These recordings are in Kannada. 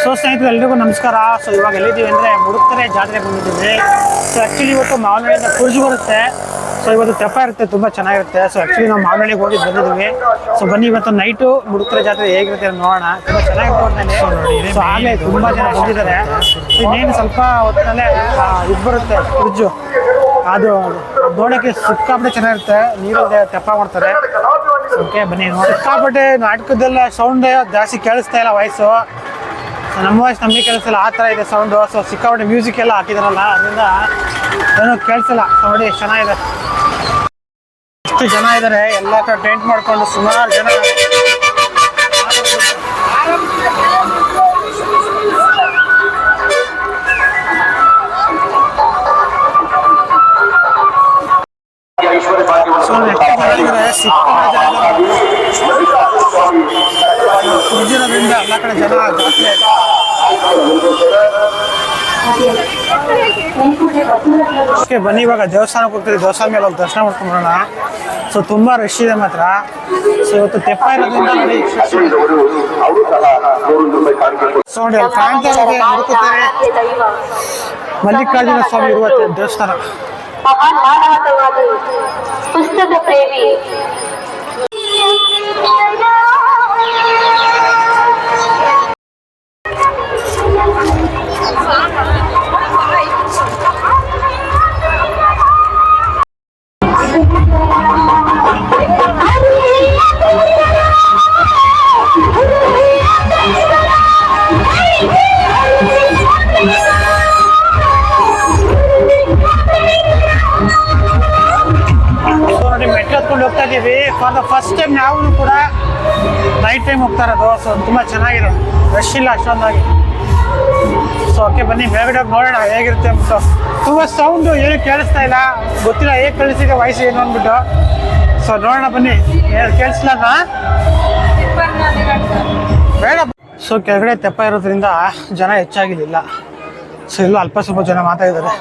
ಸೊ ಸ್ನೇಹಿತರೆ ಎಲ್ರಿಗೂ ನಮಸ್ಕಾರ. ಸೊ ಇವಾಗ ಎಲ್ಲಿದ್ದೀವಿ ಅಂದರೆ ಮುಡುಕ್ತರೆ ಜಾತ್ರೆ ಬಂದಿದ್ದೀವಿ. ಸೊ ಆ್ಯಕ್ಚುಲಿ ಇವತ್ತು ಮಾವನಹಳ್ಳಿಯಿಂದ ಕುರ್ಜು ಬರುತ್ತೆ. ಸೊ ಇವತ್ತು ತೆಪ್ಪ ಇರುತ್ತೆ, ತುಂಬ ಚೆನ್ನಾಗಿರುತ್ತೆ. ಸೊ ಆ್ಯಕ್ಚುಲಿ ನಾವು ಮಾವನಹಳ್ಳಿಗೆ ಹೋಗಿ ಬಂದಿದ್ದೀವಿ. ಸೊ ಬನ್ನಿ ಇವತ್ತು ನೈಟು ಮುಡುಕ್ತರೆ ಜಾತ್ರೆ ಹೇಗಿರುತ್ತೆ ನೋಡೋಣ. ತುಂಬ ಚೆನ್ನಾಗಿರುತ್ತೆ. ಸೊ ಆಗಲೇ ತುಂಬ ಜನ ಬಂದಿದ್ದಾರೆ. ಇನ್ನೇನು ಸ್ವಲ್ಪ ಹೊತ್ತಿನಲ್ಲೇ ಇದು ಬರುತ್ತೆ ಕುರ್ಜು, ಅದು ನೋಡೋಕ್ಕೆ ಸಿಕ್ಕಾಪಟ್ಟೆ ಚೆನ್ನಾಗಿರುತ್ತೆ. ನೀರಲ್ಲಿ ತೆಪ್ಪ ಮಾಡ್ತಾರೆ. ಓಕೆ ಬನ್ನಿ ನೋಡಿ. ಸಿಕ್ಕಾಪಟ್ಟೆ ನಾಟಕದಲ್ಲ ಸೌಂಡ್ ಜಾಸ್ತಿ ಕೇಳಿಸ್ತಾ ಇಲ್ಲ, ವಾಯ್ಸು ನಮ್ಮ ವಾಯ್ಸ್ ನಮಗೆ ಕೇಳಿಸಲ್ಲ, ಆ ಥರ ಇದೆ ಸೌಂಡು. ಸೊ ಸಿಕ್ಕಾಪಟ್ಟೆ ಮ್ಯೂಸಿಕ್ ಎಲ್ಲ ಹಾಕಿದಾರಲ್ಲ, ಅದರಿಂದ ಏನೂ ಕೇಳಿಸಲ್ಲ. ಸೊ ನೋಡಿ ಎಷ್ಟು ಚೆನ್ನಾಗಿದೆ, ಎಷ್ಟು ಜನ ಇದ್ದಾರೆ. ಎಲ್ಲ ಕಡೆ ಟೆಂಟ್ ಮಾಡ್ಕೊಂಡು ಸುಮಾರು ಜನ. ಸೊ ಕುರ್ಜಿರೋದ್ರಿಂದ ಎಲ್ಲ ಕಡೆ ಜನ ಜಾಸ್ತಿ ಆಯ್ತು. ಓಕೆ ಬನ್ನಿ ಇವಾಗ ದೇವಸ್ಥಾನಕ್ಕೆ ಹೋಗ್ತೀವಿ. ದೇವಸ್ಥಾನ ಮೇಲೆ ಹೋಗಿ ದರ್ಶನ ಮಾಡ್ಕೊಂಡ್ಬರೋಣ. ಸೊ ತುಂಬ ರಶ್ ಇದೆ ಮಾತ್ರ. ಸೊ ಇವತ್ತು ತೆಪ್ಪ ಇರೋದ್ರಿಂದ ನೋಡಿ. ಸೊ ನೋಡಿ ಅಲ್ಲಿ ಕಾಣ್ತಾ ಇರೋದೇ ಹುಡುಕುತ್ತಾರೆ ಮಲ್ಲಿಕಾರ್ಜುನ ಸ್ವಾಮಿ ಇರುವ ದೇವಸ್ಥಾನ. ಪುಸ್ತಕ ಪ್ರೇಮಿ ಹೋಗ್ತಾ ಇದೀವಿ. ಫಾರ್ ದ ಫಸ್ಟ್ ಟೈಮ್ ನಾವು ಕೂಡ ನೈಟ್ ಟೈಮ್ ಹೋಗ್ತಾ ಇರೋದು. ಸೊ ತುಂಬ ಚೆನ್ನಾಗಿದೆ, ರಶ್ ಇಲ್ಲ ಅಷ್ಟೊಂದಾಗಿ. ಸೊ ಓಕೆ ಬನ್ನಿ ಮೇಲ್ಗಡೆ ಹೋಗಿ ನೋಡೋಣ ಹೇಗಿರುತ್ತೆ ಅಂದ್ಬಿಟ್ಟು. ತುಂಬ ಸೌಂಡು ಏನು ಕೇಳಿಸ್ತಾ ಇಲ್ಲ, ಗೊತ್ತಿಲ್ಲ ಹೇಗೆ ಕೇಳಿಸ್ತಿದೆ ವಾಯ್ಸ್ ಏನು ಅಂದ್ಬಿಟ್ಟು. ಸೊ ನೋಡೋಣ ಬನ್ನಿ. ಕೇಳಿಸ್ಲ ಬೇಡ. ಸೊ ಕೆಳಗಡೆ ತೆಪ್ಪ ಇರೋದ್ರಿಂದ ಜನ ಹೆಚ್ಚಾಗಿಲ್ಲ. ಸೊ ಇಲ್ಲೂ ಅಲ್ಪ ಸ್ವಲ್ಪ ಜನ ಮಾತಾಡಿದ್ದಾರೆ.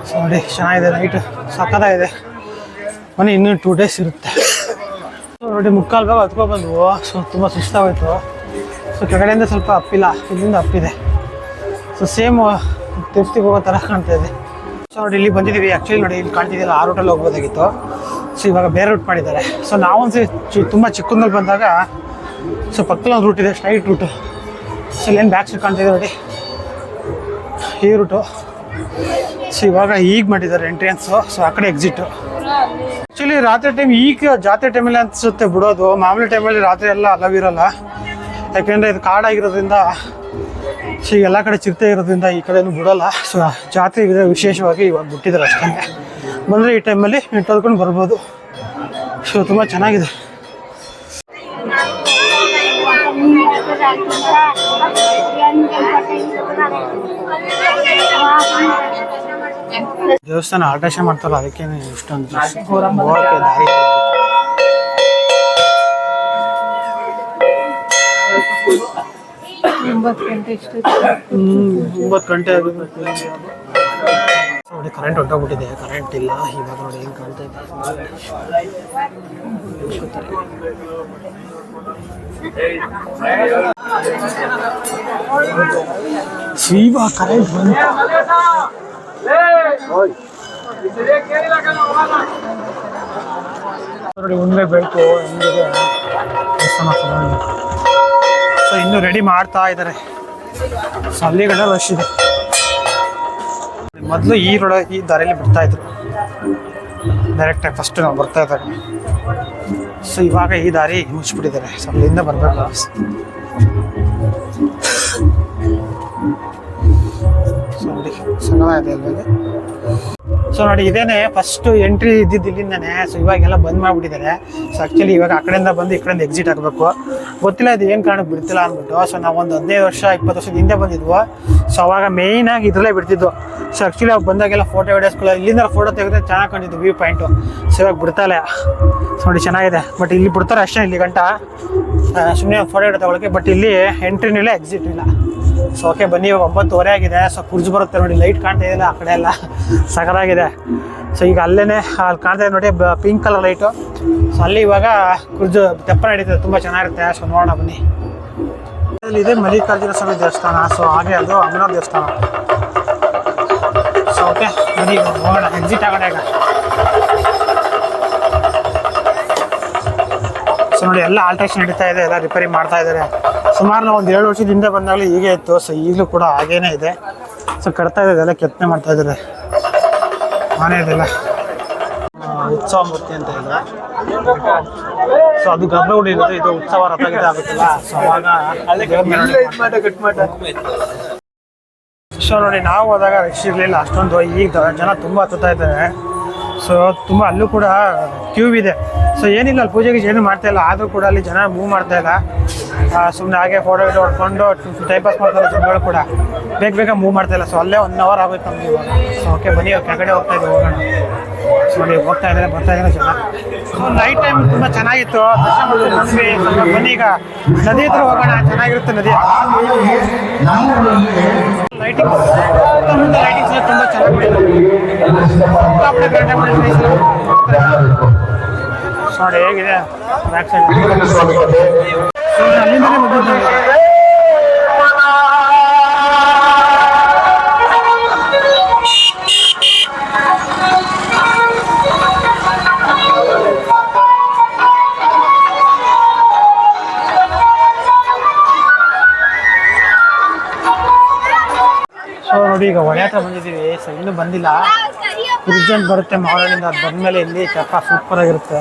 ಸೊ ನೋಡಿ ಚೆನ್ನಾಗಿದೆ, ನೈಟು ಸಕ್ಕತ್ತಾಗಿದೆ. ಮನೆ ಇನ್ನೂ 2 days ಇರುತ್ತೆ. ಸೊ ನೋಡಿ ಮುಕ್ಕಾಲು ಭಾಗ ಹತ್ಕೊ ಬಂದ್ವು. ಸೊ ತುಂಬ ಸುಸ್ತಾಗೋಯ್ತು. ಸೊ ಕೆಳಗಡೆಯಿಂದ ಸ್ವಲ್ಪ ಅಪ್ಪಿಲ್ಲ, ಇಲ್ಲಿಂದ ಅಪ್ಪಿದೆ. ಸೊ ಸೇಮ್ ತಿರುಪ್ತಿಗೆ ಹೋಗೋ ಥರ ಕಾಣ್ತಾ ಇದೆ. ಸೊ ನೋಡಿ ಇಲ್ಲಿ ಬಂದಿದ್ದೀವಿ. ಆ್ಯಕ್ಚುಲಿ ನೋಡಿ ಇಲ್ಲಿ ಕಾಣ್ತಿದ್ದಿಲ್ಲ, ಆ ರೂಟಲ್ಲಿ ಹೋಗ್ಬೋದಾಗಿತ್ತು. ಸೊ ಇವಾಗ ಬೇರೆ ರೂಟ್ ಮಾಡಿದ್ದಾರೆ. ಸೊ ನಾವೊಂದ್ಸಿ ತುಂಬ ಚಿಕ್ಕಂದಲ್ಲಿ ಬಂದಾಗ ಸೊ ಪಕ್ಕದಲ್ಲಿ ಒಂದು ರೂಟ್ ಇದೆ, ಸ್ಟ್ರೈಟ್ ರೂಟು. ಸೊ ಇಲ್ಲೇನು ಬ್ಯಾಕ್ ಸೈಡ್ ಕಾಣ್ತಿದೆ ನೋಡಿ, ಈ ರೂಟು. ಸೊ ಇವಾಗ ಈಗ ಮಾಡಿದ್ದಾರೆ ಎಂಟ್ರೆನ್ಸು. ಸೊ ಆ ಕಡೆ ಎಕ್ಸಿಟು. ಆ್ಯಕ್ಚುಲಿ ರಾತ್ರಿ ಟೈಮ್ ಈಗ ಜಾತ್ರೆ ಟೈಮಲ್ಲಿ ಅನಿಸುತ್ತೆ ಬಿಡೋದು. ಮಾಮೂಲಿ ಟೈಮಲ್ಲಿ ರಾತ್ರಿ ಎಲ್ಲ ಅಲವ್ ಇರೋಲ್ಲ, ಯಾಕೆಂದರೆ ಇದು ಕಾಡಾಗಿರೋದ್ರಿಂದ. ಸೊ ಎಲ್ಲ ಕಡೆ ಚಿರತೆ ಇರೋದ್ರಿಂದ ಈ ಕಡೆನೂ ಬಿಡೋಲ್ಲ. ಸೊ ಜಾತ್ರೆ ಇದೆ ವಿಶೇಷವಾಗಿ ಇವಾಗ ಬಿಟ್ಟಿದ್ದಾರೆ ಅಷ್ಟೇ. ಬಂದರೆ ಈ ಟೈಮಲ್ಲಿ ತೊಳ್ಕೊಂಡು ಬರ್ಬೋದು. ಸೊ ತುಂಬ ಚೆನ್ನಾಗಿದೆ. ದೇವಸ್ಥಾನ ಆಲ್ಟ್ರೇಷನ್ ಮಾಡ್ತಾರಲ್ಲ, ಅದಕ್ಕೆ ಇಷ್ಟೊಂದು ಹೋಗಕ್ಕೆ ದಾರಿ. 9 ಗಂಟೆ ಆಗುತ್ತೆ ನೋಡಿ. ಕರೆಂಟ್ ಹೊಂಟೋಗ್ಬಿಟ್ಟಿದೆ, ಕರೆಂಟ್ ಇಲ್ಲ ಇವಾಗ. ನೋಡಿ ಹೆಂಗೆ ಕಾಣ್ತಾ ಇದೆ. ಇವಾಗ ಕರೆಂಟ್ ಬಂತು. ನೋಡಿ ಉಣ್ಮೆ ಬೆಳಕು ಹೆಂಗಿದೆ ದೇವಸ್ಥಾನ. ಸೊ ಇನ್ನೂ ರೆಡಿ ಮಾಡ್ತಾ ಇದ್ದಾರೆ. ಸೊ ಅಲ್ಲಿಗಡೆ ರಶ್ ಇದೆ. ಮೊದಲು ಈ ದಾರಿಯಲ್ಲಿ ಬಿಡ್ತಾ ಇದ್ರು ಡೈರೆಕ್ಟಾಗಿ, ಫಸ್ಟ್ ನಾವು ಬರ್ತಾ ಇದ್ದಾಗ. ಸೊ ಇವಾಗ ಈ ದಾರಿ ಮುಚ್ಚಿಬಿಟ್ಟಿದ್ದಾರೆ. ಸೊ ಅಲ್ಲಿಂದ ಬರಬೇಕು. ಸೊ ನೋಡಿ ಚೆನ್ನಾಗಿದೆ ಅಲ್ಲಿಗೆ. ಸೊ ನೋಡಿ ಇದೇನೆ ಫಸ್ಟ್ ಎಂಟ್ರಿ ಇದ್ದಿದ್ದು ಇಲ್ಲಿಂದಾನೆ. ಸೊ ಇವಾಗೆಲ್ಲ ಬಂದ್ ಮಾಡಿಬಿಟ್ಟಿದ್ದಾರೆ. ಸೊ ಆ್ಯಕ್ಚುಲಿ ಇವಾಗ ಆ ಕಡೆಯಿಂದ ಬಂದು ಈ ಕಡೆಯಿಂದ ಎಕ್ಸಿಟ್ ಆಗಬೇಕು. ಗೊತ್ತಿಲ್ಲ ಇದು ಏನು ಕಾರಣಕ್ಕೆ ಬಿಡ್ತಿಲ್ಲ ಅಂದ್ಬಿಟ್ಟು. ಸೊ ನಾವು ಒಂದು 15 ವರ್ಷ 20 ವರ್ಷದ ಹಿಂದೆ ಬಂದಿದ್ವು. ಸೊ ಅವಾಗ ಮೇಯ್ನಾಗಿ ಇದರಲ್ಲೇ ಬಿಡ್ತಿದ್ದು. ಸೊ ಆ್ಯಕ್ಚುಲಿ ಅವಾಗ ಬಂದಾಗೆಲ್ಲ ಫೋಟೋ ವಿಡಿಯೋಸ್ಗಳು ಇಲ್ಲಿಂದ ಫೋಟೋ ತೆಗೆದ್ರೆ ಚೆನ್ನಾಗಿ ಕಂಡಿದ್ದು ವ್ಯೂ ಪಾಯಿಂಟು. ಸೊ ಇವಾಗ ಬಿಡ್ತಾಯಿಲ್ಲ. ಸೊ ನೋಡಿ ಚೆನ್ನಾಗಿದೆ, ಬಟ್ ಇಲ್ಲಿ ಬಿಡ್ತಾರೆ ಅಷ್ಟೇ ಇಲ್ಲಿ ಗಂಟ. ಸುಮ್ಮನೆ ಫೋಟೋ ವಿಡಿಯೋ ತಗೊಳಕ್ಕೆ. ಬಟ್ ಇಲ್ಲಿ ಎಂಟ್ರಿನೂ ಇಲ್ಲ, ಎಕ್ಸಿಟ್ ಇಲ್ಲ. ಸೊ ಓಕೆ ಬನ್ನಿ, ಇವಾಗ 9:30 ಆಗಿದೆ. ಸೊ ಕುರ್ಜು ಬರುತ್ತೆ ನೋಡಿ, ಲೈಟ್ ಕಾಣ್ತಾ ಇದೆಯಲ್ಲ ಆ ಕಡೆ ಎಲ್ಲ ಸಕಲಾಗಿದೆ. ಸೊ ಈಗ ಅಲ್ಲೇ ಅಲ್ಲಿ ಕಾಣ್ತಾ ಇದೆ ನೋಡಿ ಪಿಂಕ್ ಕಲರ್ ಲೈಟು. ಸೊ ಅಲ್ಲಿ ಇವಾಗ ಕುರ್ಜು ತೆಪ್ಪ ನಡೀತದೆ, ತುಂಬ ಚೆನ್ನಾಗಿರುತ್ತೆ. ಸೊ ನೋಡೋಣ ಬನ್ನಿ. ಇದೆ ಮಲ್ಲಿಕಾರ್ಜುನ ಸ್ವಾಮಿ ದೇವಸ್ಥಾನ. ಸೊ ಹಾಗೆ ಅದು ಅಮ್ಮನವ್ರ ದೇವಸ್ಥಾನ. ಸೊ ಓಕೆ ಬನ್ನಿ ಹೋಗೋಣ, ಎಕ್ಸಿಟ್ ಆಗೋಣ ಈಗ. ಸೊ ನೋಡಿ ಎಲ್ಲ ಆಲ್ಟ್ರೇಷನ್ ನಡೀತಾ ಇದೆ, ಎಲ್ಲ ರಿಪೇರಿ ಮಾಡ್ತಾ ಇದ್ದಾರೆ. ಸುಮಾರು ನಾವು ಒಂದು 2 ವರ್ಷದ ಹಿಂದೆ ಬಂದಾಗಲೇ ಹೀಗೆ ಇತ್ತು. ಸೊ ಈಗಲೂ ಕೂಡ ಹಾಗೇನೇ ಇದೆ. ಸೊ ಕಟ್ತಾ ಇದೆ, ಎಲ್ಲ ಕೆತ್ತನೆ ಮಾಡ್ತಾ ಇದ್ದಾರೆ. ಮನೆ ಇದೆಲ್ಲ ಉತ್ಸವ ಮೂರ್ತಿ ಅಂತ ಇದೆ. ಸೊ ಅದು ಗರ್ಭಗುಡಿ ಇರೋದು, ಇದು ಉತ್ಸವ ರಥಗೀತ ಆಗುತ್ತಲ್ಲ. ಸೊ ಅವಾಗ ಸೊ ನೋಡಿ ನಾವು ಹೋದಾಗ ರಶ್ ಇರಲಿಲ್ಲ ಅಷ್ಟೊಂದು. ಈಗ ಜನ ತುಂಬ ಹತ್ತುತ್ತಾ ಇದ್ದಾರೆ. ಸೊ ತುಂಬ ಅಲ್ಲೂ ಕೂಡ ಕ್ಯೂ ಇದೆ. ಸೊ ಏನಿಲ್ಲ, ಅಲ್ಲಿ ಪೂಜೆಗೆ ಏನು ಮಾಡ್ತಾ ಇಲ್ಲ, ಆದರೂ ಕೂಡ ಅಲ್ಲಿ ಜನ ಮೂವ್ ಮಾಡ್ತಾ ಇಲ್ಲ. ಸುಮ್ಮನೆ ಹಾಗೆ ಫೋಟೋ ಗಿಟೋ ಹೊಡ್ಕೊಂಡು ಟೈಮ್ ಪಾಸ್ ಮಾಡ್ತಾರೆ ಜನಗಳು ಕೂಡ. ಬೇಗ ಮೂವ್ ಮಾಡ್ತಾ ಇಲ್ಲ. ಸೊ ಅಲ್ಲೇ 1 ಅವರ್ ಆಗುತ್ತೆ ನಮಗೆ ಇವಾಗ. ಸೊ ಓಕೆ ಬನ್ನಿ, ಕೆಳಗಡೆ ಹೋಗ್ತಾ ಇದ್ದೀವಿ, ಹೋಗೋಣ. ಸೊ ನೋಡಿ ಬರ್ತಾ ಇದ್ದಾರೆ ಜನ. ಸೊ ನೈಟ್ ಟೈಮ್ ತುಂಬ ಚೆನ್ನಾಗಿತ್ತು, ದರ್ಶನ ಮಾಡ್ಕೊಂಡು ಬಂದ್ವಿ. ಬನ್ನಿ ಈಗ ನದಿ ಹತ್ರ ಹೋಗೋಣ, ಚೆನ್ನಾಗಿರುತ್ತೆ ನದಿ. ಲೈಟಿಂಗ್ ಲೈಟಿಂಗ್ಸ್ ತುಂಬ ಚೆನ್ನಾಗಿದೆ. ನೋಡಿ ಹೇಗಿದೆ ಬ್ಯಾಕ್ ಸೈಡ್. ಅಲ್ಲಿಂದಲೇ ಬಂದಿದ್ದು. ಸೊ ನೋಡಿ ಈಗ ಹೊಳೆ ಹತ್ರ ಬಂದಿದ್ದೀವಿ. ಸೊ ಇನ್ನೂ ಬಂದಿಲ್ಲ. ಬ್ರಿಡ್ಜ್ ಅಂತ ಬರುತ್ತೆ ಮಾವನಹಳ್ಳಿಯಿಂದ, ಅದು ಬಂದಮೇಲೆ ಇಲ್ಲಿ ತೆಪ್ಪ ಸೂಪರ್ ಆಗಿರುತ್ತೆ.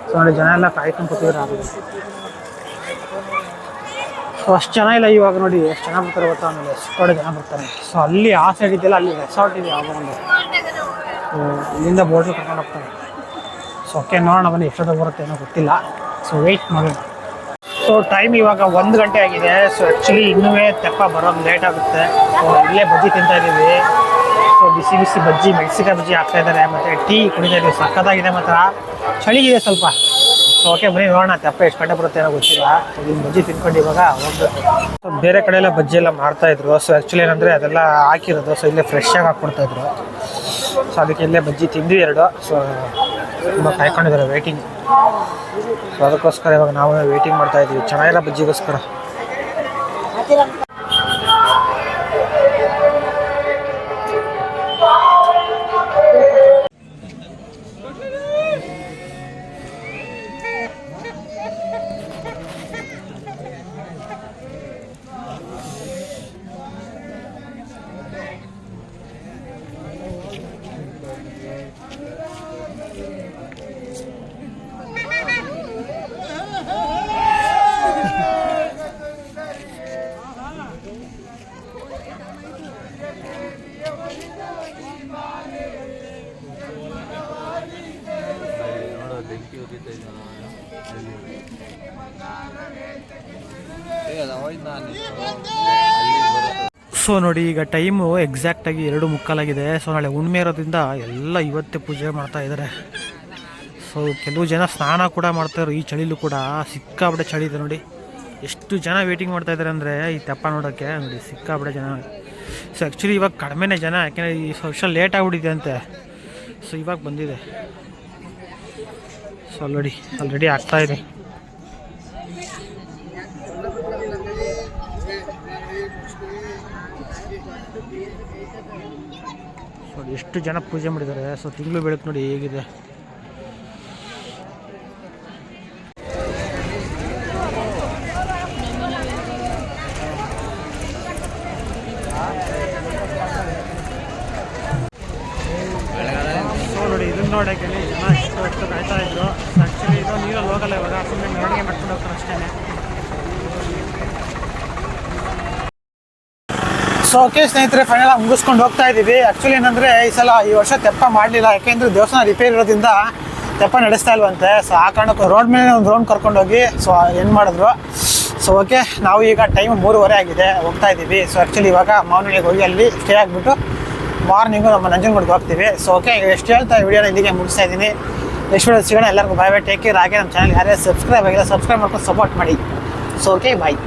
ಸೊ ನೋಡಿ ಜನ ಎಲ್ಲ ಕಾಯ್ಕೊಂಡು ಕೂತಿದ್ರೆ ಆಗಿದೆ. ಸೊ ಅಷ್ಟು ಜನ ಇಲ್ಲ ಇವಾಗ. ನೋಡಿ ಎಷ್ಟು ಜನ ಬರ್ತಾರೆ ಗೊತ್ತಾ, ಆಮೇಲೆ ಎಷ್ಟು ಜನ ಬರ್ತಾರೆ. ಸೊ ಅಲ್ಲಿ ಆ ಸೈಡ್ ಇದೆಯಲ್ಲ, ಅಲ್ಲಿ ರೆಸಾರ್ಟ್ ಇದೆ ಯಾವುದೋ ಒಂದು. ಇಲ್ಲಿಂದ ಬೋಟ್ ಕರ್ಕೊಂಡು ಹೋಗ್ತಾರೆ. ಸೊ ಓಕೆ ನೋಡೋಣ ಬನ್ನಿ, ಎಷ್ಟೊತ್ತಿಗೆ ಬರುತ್ತೆ ಏನೋ ಗೊತ್ತಿಲ್ಲ. ಸೊ ವೆಯ್ಟ್ ಮಾಡೋಣ. ಸೊ ಟೈಮ್ ಇವಾಗ 1 ಗಂಟೆ ಆಗಿದೆ. ಸೊ ಆ್ಯಕ್ಚುಲಿ ಇನ್ನೂ ತೆಪ್ಪ ಬರೋದು ಲೇಟ್ ಆಗುತ್ತೆ. ಸೊ ಇಲ್ಲೇ ಬಜ್ಜಿ ತಿಂತಾ ಇದ್ದೀವಿ. ಸೊ ಬಿಸಿ ಬಜ್ಜಿ, ಮೆಣಸಿಕಾಯಿ ಬಜ್ಜಿ ಹಾಕ್ತಾ ಇದ್ದಾರೆ, ಮತ್ತು ಟೀ ಕುಡಿತಾ ಇದ್ದೀವಿ. ಸಕ್ಕತ್ತಾಗಿದೆ, ಮಾತ್ರ ಚಳಿಗಿದೆ ಸ್ವಲ್ಪ. ಸೊ ಓಕೆ ಬನ್ನಿ ನೋಡೋಣ ತೆಪ್ಪ ಎಷ್ಟು ಗಂಟೆ ಬರುತ್ತೆ ಏನೋ ಗೊತ್ತಿಲ್ಲ. ಸೊ ಇಲ್ಲಿ ಬಜ್ಜಿ ತಿನ್ಕೊಂಡು ಇವಾಗ ಹೋಗ್ಬೇಕು. ಸೊ ಬೇರೆ ಕಡೆ ಎಲ್ಲ ಬಜ್ಜಿ ಎಲ್ಲ ಮಾಡ್ತಾಯಿದ್ರು. ಸೊ ಆ್ಯಕ್ಚುಲಿ ಏನಂದರೆ ಅದೆಲ್ಲ ಹಾಕಿರೋದು. ಸೊ ಇಲ್ಲೇ ಫ್ರೆಶ್ಶಾಗಿ ಹಾಕ್ಕೊಡ್ತಾಯಿದ್ರು. ಸೊ ಅದಕ್ಕೆ ಇಲ್ಲೇ ಬಜ್ಜಿ ತಿಂದ್ವಿ 2. ಸೊ ತುಂಬ ಕಾಯ್ಕೊಂಡಿದ್ದಾರೆ, ವೇಟಿಂಗ್. ಸೊ ಅದಕ್ಕೋಸ್ಕರ ಇವಾಗ ನಾವು ವೇಟಿಂಗ್ ಮಾಡ್ತಾ ಇದ್ದೀವಿ ಚೆನ್ನಾಗಿರೋ ಬಜ್ಜಿಗೋಸ್ಕರ. ಸೊ ನೋಡಿ ಈಗ ಟೈಮು ಎಕ್ಸಾಕ್ಟಾಗಿ 2:15 ಸೊ ನಾಳೆ ಹುಣ್ಣಿಮೆ ಇರೋದ್ರಿಂದ ಎಲ್ಲ ಇವತ್ತೇ ಪೂಜೆ ಮಾಡ್ತಾ ಇದ್ದಾರೆ. ಸೊ ಕೆಲವು ಜನ ಸ್ನಾನ ಕೂಡ ಮಾಡ್ತಾಯಿದ್ರು ಈ ಚಳಿಲೂ ಕೂಡ. ಸಿಕ್ಕಾಬಿಟ್ಟೆ ಚಳಿ ಇದೆ ನೋಡಿ. ಎಷ್ಟು ಜನ ವೇಟಿಂಗ್ ಮಾಡ್ತಾ ಇದ್ದಾರೆ ಅಂದರೆ ಈ ತೆಪ್ಪ ನೋಡೋಕ್ಕೆ. ನೋಡಿ ಸಿಕ್ಕಾಬಿಟ್ಟೆ ಜನ. ಸೊ ಆ್ಯಕ್ಚುಲಿ ಇವಾಗ ಕಡಿಮೆನೇ ಜನ, ಯಾಕೆಂದರೆ ಈ ವರ್ಷ ಲೇಟ್ ಆಗಿಬಿಟ್ಟಿದೆ ಅಂತೆ. ಸೊ ಇವಾಗ ಬಂದಿದೆ. ಸೊ ನೋಡಿ ಆಲ್ರೆಡಿ ಆಗ್ತಾಯಿದೆ. ನೋಡಿ ಎಷ್ಟು ಜನ ಪೂಜೆ ಮಾಡಿದ್ದಾರೆ. ಸೊ ತಿಂಗಳು ಬೆಳಕು ನೋಡಿ ಹೇಗಿದೆ. ಸೊ ನೋಡಿ ಇದನ್ನ ನೋಡೋಕ್ಕೆ ಜನ ಎಷ್ಟು ಕಾಯ್ತಾ ಇದ್ರು. ಆ್ಯಕ್ಚುಲಿ ಇದು ನೀರಲ್ಲಿ ಹೋಗಲ್ಲ ಇವಾಗ, ಸುಮ್ಮನೆ ಮೆರವಣಿಗೆ ಮಾಡ್ಕೊಂಡು ಹೋಗ್ತಾರೆ ಅಷ್ಟೇ. ಸೊ ಓಕೆ ಸ್ನೇಹಿತರೆ, ಫೈನಲ್ ಮುಗಿಸ್ಕೊಂಡು ಹೋಗ್ತಾ ಇದ್ದೀವಿ. ಆ್ಯಕ್ಚುಲಿ ಏನಂದರೆ ಈ ವರ್ಷ ತೆಪ್ಪ ಮಾಡಲಿಲ್ಲ, ಯಾಕೆಂದರೆ ದೇವಸ್ಥಾನ ರಿಪೇರ್ ಇರೋದ್ರಿಂದ ತೆಪ್ಪ ನಡೆಸ್ತಾ ಇಲ್ವಂತೆ. ಸೊ ಆ ಕಾರಣಕ್ಕೆ ರೋಡ್ ಮೇಲೆ ಒಂದು ರೌಂಡ್ ಕರ್ಕೊಂಡೋಗಿ ಸೊ ಏನು ಮಾಡಿದ್ರು. ಸೊ ಓಕೆ ನಾವು ಈಗ ಟೈಮ್ 3:30 ಆಗಿದೆ, ಹೋಗ್ತಾ ಇದ್ದೀವಿ. ಸೊ ಆ್ಯಕ್ಚುಲಿ ಇವಾಗ ಮಾವನಹಳ್ಳಿಗೆ ಹೋಗಿ ಅಲ್ಲಿ ಸ್ಟೇ ಆಗಿಬಿಟ್ಟು ಮಾರ್ನಿಂಗು ನಮ್ಮ ನಂಜನಗೂಡಿಗೆ ಹೋಗ್ತೀವಿ. ಸೊ ಓಕೆ ಎಷ್ಟು ಹೇಳ್ತಾ ವಿಡಿಯೋನ ಇಲ್ಲಿಗೆ ಮುಗಿಸ್ತಾ ಇದ್ದೀನಿ. ನೆಕ್ಸ್ಟ್ ವಿಡಿಯೋ ಸಿಗೋಣ. ಎಲ್ಲರಿಗೂ ಬಾಯ್ ಟೇಕ್ ಕೇರ್. ಹಾಗೆ ನಮ್ಮ ಚಾನಲ್ ಯಾರ್ಯಾರು ಸಬ್ಸ್ಕ್ರೈಬ್ ಆಗಿಲ್ಲ ಸಬ್ಸ್ಕ್ರೈಬ್ ಮಾಡ್ಕೊಂಡು ಸಪೋರ್ಟ್ ಮಾಡಿ. ಸೊ ಓಕೆ ಬಾಯ್.